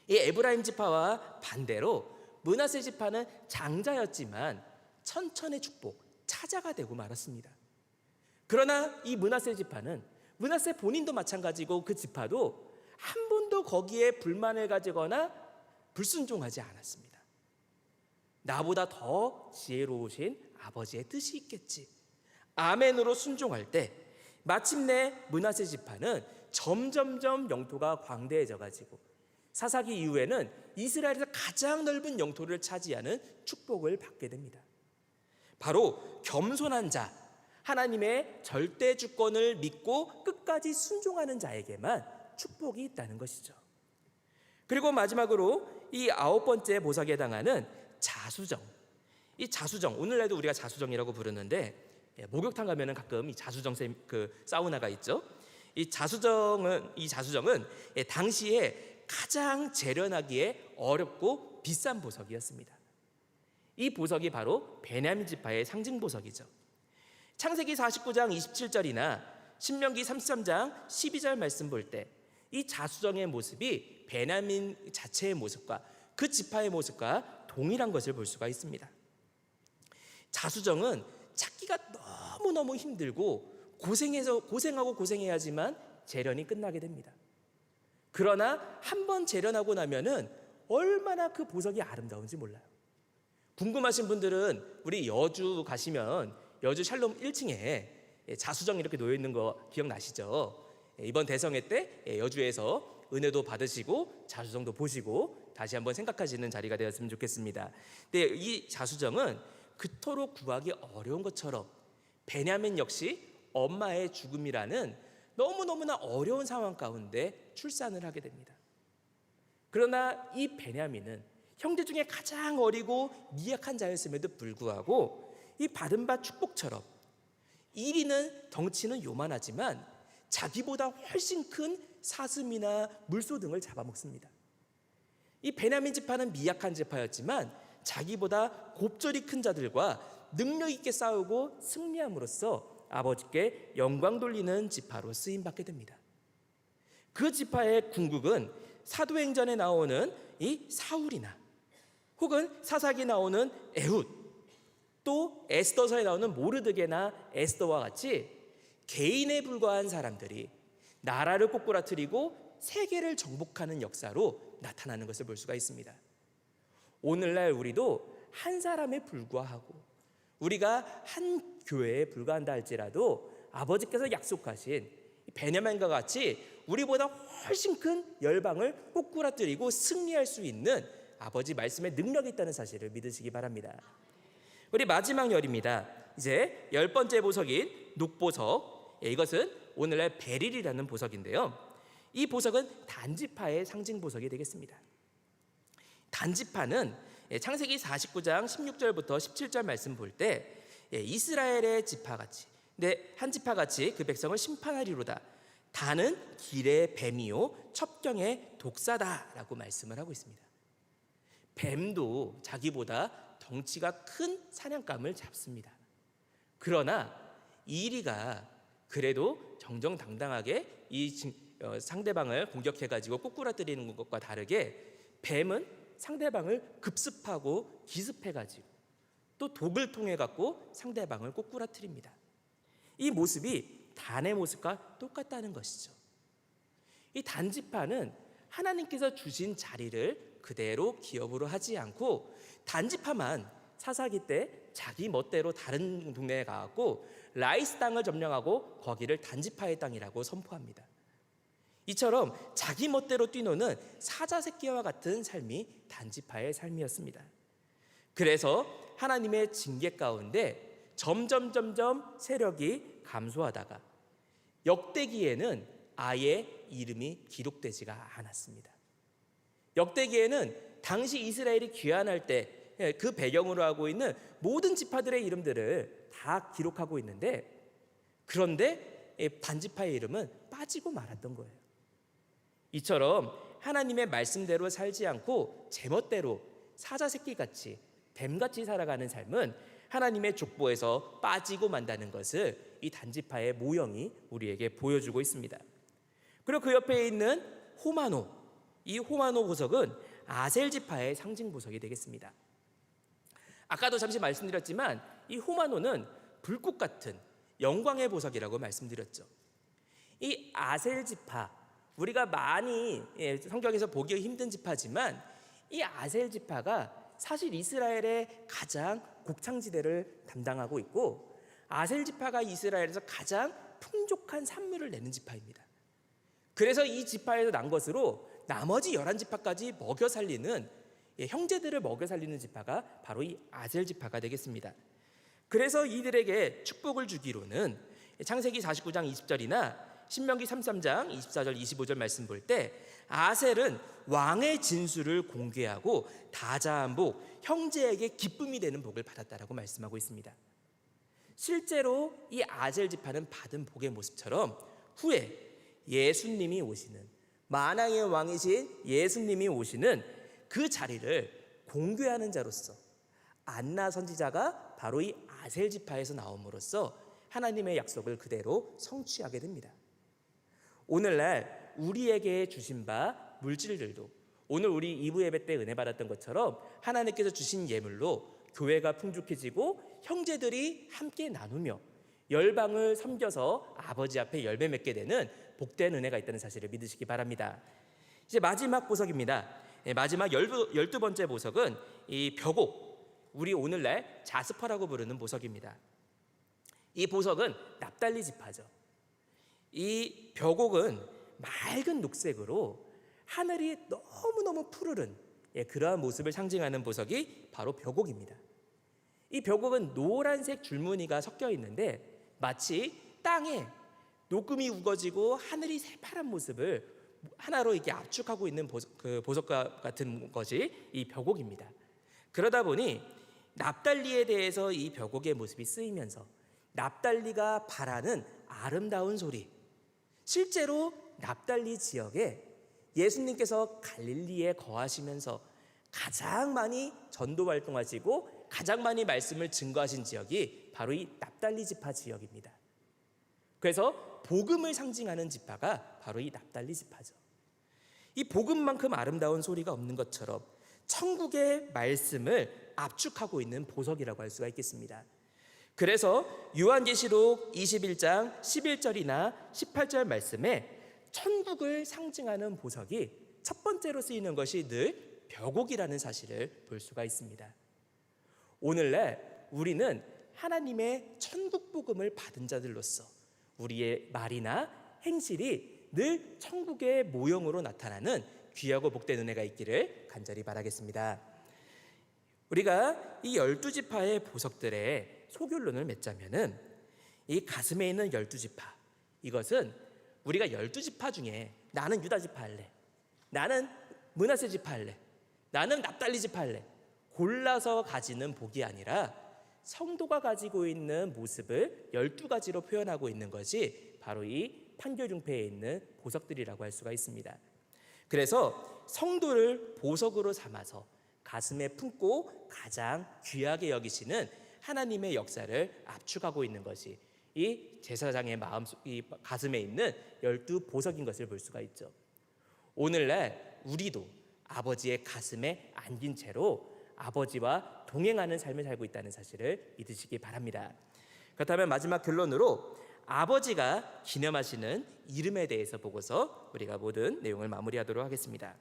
이 에브라임 지파와 반대로 므낫세 지파는 장자였지만 천천의 축복, 차자가 되고 말았습니다. 그러나 이 므낫세 지파는, 므낫세 본인도 마찬가지고 그 지파도 한 번도 거기에 불만을 가지거나 불순종하지 않았습니다. 나보다 더 지혜로우신 아버지의 뜻이 있겠지. 아멘으로 순종할 때 마침내 므낫세 지파는 점점점 영토가 광대해져 가지고 사사기 이후에는 이스라엘에서 가장 넓은 영토를 차지하는 축복을 받게 됩니다. 바로 겸손한 자, 하나님의 절대 주권을 믿고 끝까지 순종하는 자에게만 축복이 있다는 것이죠. 그리고 마지막으로 이 9번째 보석에 해당하는 자수정. 이 자수정, 오늘날도 우리가 자수정이라고 부르는데 목욕탕 가면은 가끔 이 자수정 사우나가 있죠. 이 자수정은 당시에 가장 재련하기에 어렵고 비싼 보석이었습니다. 이 보석이 바로 베냐민 지파의 상징 보석이죠. 창세기 49장 27절이나 신명기 33장 12절 말씀 볼 때 이 자수정의 모습이 베냐민 자체의 모습과 그 지파의 모습과 동일한 것을 볼 수가 있습니다. 자수정은 찾기가 너무너무 힘들고 고생하고 고생해야지만 재련이 끝나게 됩니다. 그러나 한 번 재련하고 나면은 얼마나 그 보석이 아름다운지 몰라요. 궁금하신 분들은 우리 여주 가시면 여주 샬롬 1층에 자수정 이렇게 놓여 있는 거 기억나시죠? 이번 대성회 때 여주에서 은혜도 받으시고 자수정도 보시고 다시 한번 생각하시는 자리가 되었으면 좋겠습니다. 근데 이 자수정은 그토록 구하기 어려운 것처럼 베냐민 역시 엄마의 죽음이라는 너무너무나 어려운 상황 가운데 출산을 하게 됩니다. 그러나 이 베냐민은 형제 중에 가장 어리고 미약한 자였음에도 불구하고 이 받은 바 축복처럼 이리는 덩치는 요만하지만 자기보다 훨씬 큰 사슴이나 물소 등을 잡아먹습니다. 이 베냐민 지파는 미약한 지파였지만 자기보다 곱절이 큰 자들과 능력 있게 싸우고 승리함으로써 아버지께 영광 돌리는 지파로 쓰임받게 됩니다. 그 지파의 궁극은 사도행전에 나오는 이 사울이나 혹은 사사기 나오는 에훗, 또 에스더서에 나오는 모르드게나 에스더와 같이 개인에 불과한 사람들이 나라를 꼬꾸라뜨리고 세계를 정복하는 역사로 나타나는 것을 볼 수가 있습니다. 오늘날 우리도 한 사람에 불과하고 우리가 한 교회에 불과한다 할지라도 아버지께서 약속하신 베냐민과 같이 우리보다 훨씬 큰 열방을 꼬꾸라뜨리고 승리할 수 있는 아버지 말씀에 능력이 있다는 사실을 믿으시기 바랍니다. 우리 마지막 열입니다. 이제 10번째 보석인 녹보석. 이것은 오늘날 베릴이라는 보석인데요. 이 보석은 단지파의 상징 보석이 되겠습니다. 단지파는 창세기 49장 16절부터 17절 말씀 볼 때 이스라엘의 지파같이 한 지파같이 그 백성을 심판하리로다. 단은 길의 뱀이요 첩경의 독사다라고 말씀을 하고 있습니다. 뱀도 자기보다 덩치가 큰 사냥감을 잡습니다. 그러나 이리가 그래도 정정당당하게 이 상대방을 공격해가지고 꼬꾸라뜨리는 것과 다르게 뱀은 상대방을 급습하고 기습해가지고 또 독을 통해 갖고 상대방을 꼬꾸라뜨립니다. 이 모습이 단의 모습과 똑같다는 것이죠. 이 단지파는 하나님께서 주신 자리를 그대로 기업으로 하지 않고 단지파만 사사기 때 자기 멋대로 다른 동네에 가고 라이스 땅을 점령하고 거기를 단지파의 땅이라고 선포합니다. 이처럼 자기 멋대로 뛰노는 사자 새끼와 같은 삶이 단지파의 삶이었습니다. 그래서 하나님의 징계 가운데 점점 세력이 감소하다가 역대기에는 아예 이름이 기록되지가 않았습니다. 역대기에는 당시 이스라엘이 귀환할 때 그 배경으로 하고 있는 모든 지파들의 이름들을 다 기록하고 있는데 그런데 단지파의 이름은 빠지고 말았던 거예요. 이처럼 하나님의 말씀대로 살지 않고 제멋대로 사자새끼같이 뱀같이 살아가는 삶은 하나님의 족보에서 빠지고 만다는 것을 이 단지파의 모형이 우리에게 보여주고 있습니다. 그리고 그 옆에 있는 호마노, 이 호마노 보석은 아셀 지파의 상징 보석이 되겠습니다. 아까도 잠시 말씀드렸지만 이 호마노는 불꽃 같은 영광의 보석이라고 말씀드렸죠. 이 아셀 지파, 우리가 많이 성경에서 보기 힘든 지파지만 이 아셀 지파가 사실 이스라엘의 가장 곡창지대를 담당하고 있고, 아셀 지파가 이스라엘에서 가장 풍족한 산물을 내는 지파입니다. 그래서 이 지파에서 난 것으로 나머지 11지파까지 먹여 살리는, 형제들을 먹여 살리는 지파가 바로 이 아셀 지파가 되겠습니다. 그래서 이들에게 축복을 주기로는 창세기 49장 20절이나 신명기 33장 24절 25절 말씀 볼 때 아셀은 왕의 진술을 공개하고 다자한 복, 형제에게 기쁨이 되는 복을 받았다라고 말씀하고 있습니다. 실제로 이 아셀 지파는 받은 복의 모습처럼 후에 예수님이 오시는, 만왕의 왕이신 예수님이 오시는 그 자리를 공개하는 자로서 안나 선지자가 바로 이 아셀 지파에서 나옴으로써 하나님의 약속을 그대로 성취하게 됩니다. 오늘날 우리에게 주신 바 물질들도 오늘 우리 2부 예배 때 은혜 받았던 것처럼 하나님께서 주신 예물로 교회가 풍족해지고 형제들이 함께 나누며 열방을 섬겨서 아버지 앞에 열매 맺게 되는 복된 은혜가 있다는 사실을 믿으시기 바랍니다. 이제 마지막 보석입니다. 마지막 12번째 보석은 이 벽옥, 우리 오늘날 자스퍼라고 부르는 보석입니다. 이 보석은 납달리 지파죠. 이 벽옥은 맑은 녹색으로 하늘이 너무너무 푸르른 그러한 모습을 상징하는 보석이 바로 벽옥입니다. 이 벽옥은 노란색 줄무늬가 섞여 있는데 마치 땅에 녹음이 우거지고 하늘이 새파란 모습을 하나로 이렇게 압축하고 있는 보석과 같은 것이 이 벽옥입니다. 그러다 보니 납달리에 대해서 이 벽옥의 모습이 쓰이면서 납달리가 바라는 아름다운 소리, 실제로 납달리 지역에 예수님께서 갈릴리에 거하시면서 가장 많이 전도 활동하시고 가장 많이 말씀을 증거하신 지역이 바로 이 납달리 지파 지역입니다. 그래서 복음을 상징하는 지파가 바로 이 납달리 지파죠. 이 복음만큼 아름다운 소리가 없는 것처럼 천국의 말씀을 압축하고 있는 보석이라고 할 수가 있겠습니다. 그래서 요한계시록 21장 11절이나 18절 말씀에 천국을 상징하는 보석이 첫 번째로 쓰이는 것이 늘 벽옥이라는 사실을 볼 수가 있습니다. 오늘날 우리는 하나님의 천국 복음을 받은 자들로서 우리의 말이나 행실이 늘 천국의 모형으로 나타나는 귀하고 복된 은혜가 있기를 간절히 바라겠습니다. 우리가 이 12지파의 보석들의 소결론을 맺자면은 이 가슴에 있는 12지파, 이것은 우리가 12지파 중에 나는 유다 지파 할래, 나는 므낫세 지파 할래, 나는 납달리 지파 할래 골라서 가지는 복이 아니라 성도가 가지고 있는 모습을 12가지로 표현하고 있는 것이 바로 이 판결융패에 있는 보석들이라고 할 수가 있습니다. 그래서 성도를 보석으로 삼아서 가슴에 품고 가장 귀하게 여기시는 하나님의 역사를 압축하고 있는 것이 이 제사장의 이 가슴에 있는 12보석인 것을 볼 수가 있죠. 오늘날 우리도 아버지의 가슴에 안긴 채로 아버지와 동행하는 삶을 살고 있다는 사실을 믿으시기 바랍니다. 그렇다면 마지막 결론으로 아버지가 기념하시는 이름에 대해서 보고서 우리가 모든 내용을 마무리하도록 하겠습니다.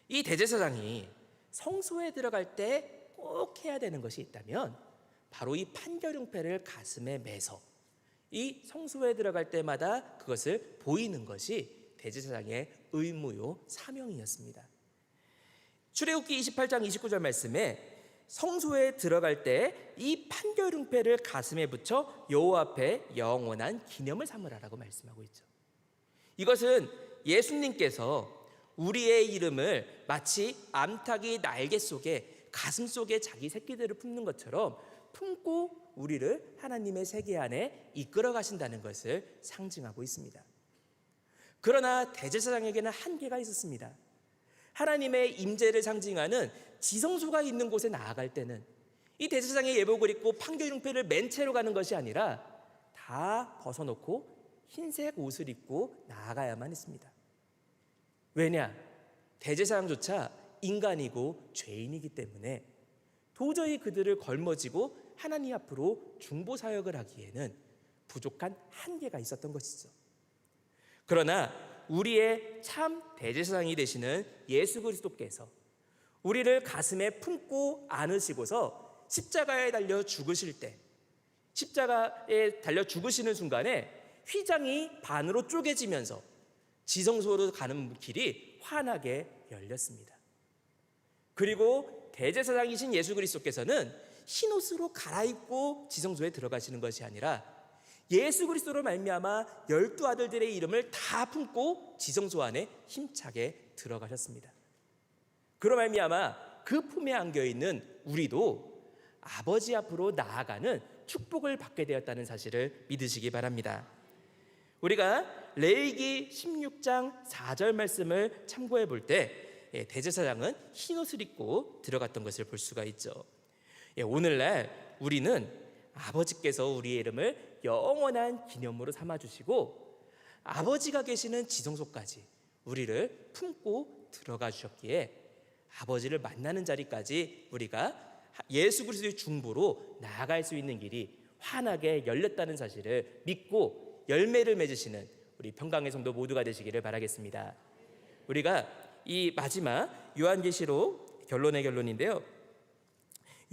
이 대제사장이 성소에 들어갈 때 꼭 해야 되는 것이 있다면 바로 이 판결융패를 가슴에 매서 이 성소에 들어갈 때마다 그것을 보이는 것이 대제사장의 의무요 사명이었습니다. 출애굽기 28장 29절 말씀에 성소에 들어갈 때 이 판결융패를 가슴에 붙여 여호와 앞에 영원한 기념을 삼으라라고 말씀하고 있죠. 이것은 예수님께서 우리의 이름을 마치 암탉이 날개 속에 가슴 속에 자기 새끼들을 품는 것처럼 품고 우리를 하나님의 세계 안에 이끌어 가신다는 것을 상징하고 있습니다. 그러나 대제사장에게는 한계가 있었습니다. 하나님의 임재를 상징하는 지성소가 있는 곳에 나아갈 때는 이 대제사장의 예복을 입고 판결융패를 맨 채로 가는 것이 아니라 다 벗어놓고 흰색 옷을 입고 나아가야만 했습니다. 왜냐? 대제사장조차 인간이고 죄인이기 때문에 도저히 그들을 걸머지고 하나님 앞으로 중보 사역을 하기에는 부족한 한계가 있었던 것이죠. 그러나 우리의 참 대제사장이 되시는 예수 그리스도께서 우리를 가슴에 품고 안으시고서 십자가에 달려 죽으실 때, 십자가에 달려 죽으시는 순간에 휘장이 반으로 쪼개지면서 지성소로 가는 길이 환하게 열렸습니다. 그리고 대제사장이신 예수 그리스도께서는 흰옷으로 갈아입고 지성소에 들어가시는 것이 아니라 예수 그리스도로 말미암아 12 아들들의 이름을 다 품고 지성소 안에 힘차게 들어가셨습니다. 그로 말미암아 그 품에 안겨 있는 우리도 아버지 앞으로 나아가는 축복을 받게 되었다는 사실을 믿으시기 바랍니다. 우리가 레위기 16장 4절 말씀을 참고해 볼 때 대제사장은 흰옷을 입고 들어갔던 것을 볼 수가 있죠. 오늘날 우리는 아버지께서 우리의 이름을 영원한 기념으로 삼아주시고 아버지가 계시는 지성소까지 우리를 품고 들어가 주셨기에 아버지를 만나는 자리까지 우리가 예수 그리스도의 중보로 나아갈 수 있는 길이 환하게 열렸다는 사실을 믿고 열매를 맺으시는 우리 평강의 성도 모두가 되시기를 바라겠습니다. 우리가 이 마지막 요한계시록 결론인데요.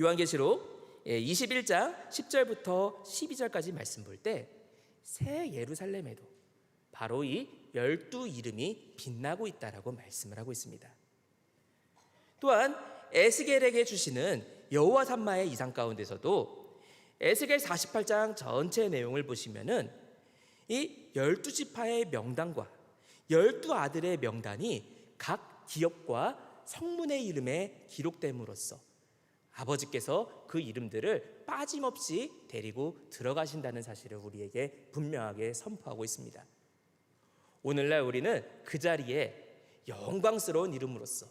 요한계시록 21장 10절부터 12절까지 말씀 볼 때 새 예루살렘에도 바로 이 12 이름이 빛나고 있다라고 말씀을 하고 있습니다. 또한 에스겔에게 주시는 여호와 산마의 이상 가운데서도 에스겔 48장 전체 내용을 보시면은 이 12지파의 명단과 12 아들의 명단이 각 기업과 성문의 이름에 기록됨으로써 아버지께서 그 이름들을 빠짐없이 데리고 들어가신다는 사실을 우리에게 분명하게 선포하고 있습니다. 오늘날 우리는 그 자리에 영광스러운 이름으로써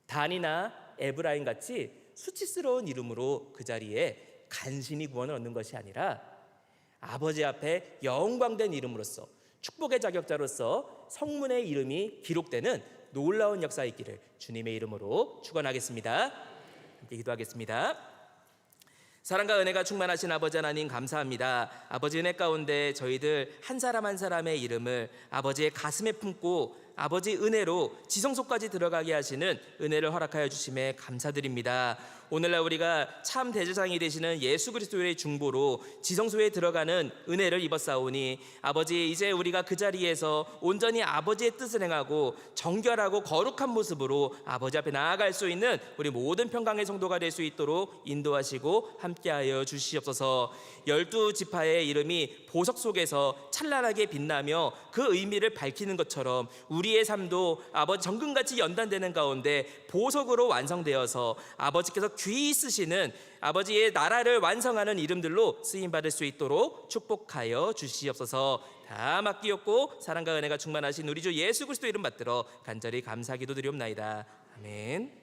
단이나 에브라임 같이 수치스러운 이름으로 그 자리에 간신히 구원을 얻는 것이 아니라 아버지 앞에 영광된 이름으로써 축복의 자격자로서 성문의 이름이 기록되는 놀라운 역사 있기를 주님의 이름으로 축원하겠습니다. 함께 기도하겠습니다. 사랑과 은혜가 충만하신 아버지 하나님 감사합니다. 아버지 은혜 가운데 저희들 한 사람 한 사람의 이름을 아버지의 가슴에 품고 아버지 은혜로 지성소까지 들어가게 하시는 은혜를 허락하여 주심에 감사드립니다. 오늘날 우리가 참 대제사장이 되시는 예수 그리스도의 중보로 지성소에 들어가는 은혜를 입었사오니 아버지 이제 우리가 그 자리에서 온전히 아버지의 뜻을 행하고 정결하고 거룩한 모습으로 아버지 앞에 나아갈 수 있는 우리 모든 평강의 성도가 될 수 있도록 인도하시고 함께하여 주시옵소서. 12지파의 이름이 보석 속에서 찬란하게 빛나며 그 의미를 밝히는 것처럼 우리의 삶도 아버지 정금같이 연단되는 가운데 보석으로 완성되어서 아버지께서 귀히 쓰시는 아버지의 나라를 완성하는 이름들로 쓰임받을 수 있도록 축복하여 주시옵소서. 다 맡기었고 사랑과 은혜가 충만하신 우리 주 예수 그리스도 이름 받들어 간절히 감사기도 드리옵나이다. 아멘.